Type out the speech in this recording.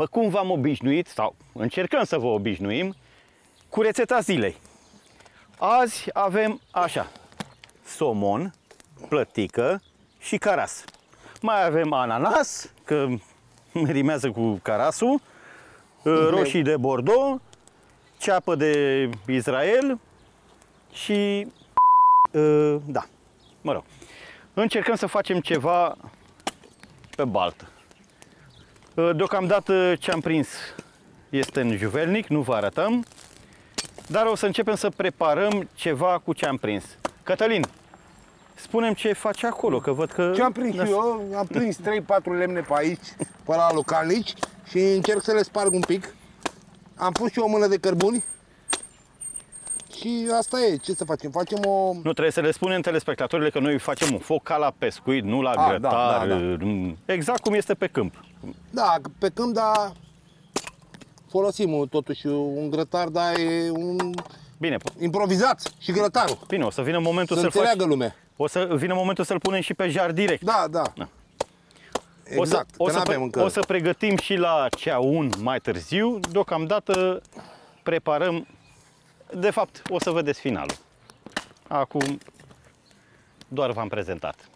după cum v-am obișnuit, sau încercăm să vă obișnuim, cu rețeta zilei. Azi avem așa, somon, plătică și caras. Mai avem ananas, că rimează cu carasul, roșii de Bordeaux, ceapă de Israel și da, mă rog. Încercăm să facem ceva pe baltă. Deocamdată ce am prins este în juvelnic, nu vă arătăm, dar o să începem să preparăm ceva cu ce am prins. Cătălin, spune-mi ce faci acolo, că văd că... Ce am prins eu? Am prins 3-4 lemne pe aici, pe la localnici și încerc să le sparg un pic. Am pus și o mână de cărbuni și asta e. Ce să facem? Facem o... Nu, trebuie să le spunem telespectatorilor că noi facem un foc ca la pescuit, nu la grătar. Da. Exact cum este pe câmp. Da, pe câmp, dar folosim totuși un grătar, dar e un... Bine. Improvizat și grătarul. Bine, o să vină momentul să-l faci. Lumea. O să vină momentul să-l punem și pe jar direct. Da. Exact, o să pregătim și la ceaun mai târziu. Deocamdată preparăm. De fapt, o să vedeți finalul. Acum doar v-am prezentat.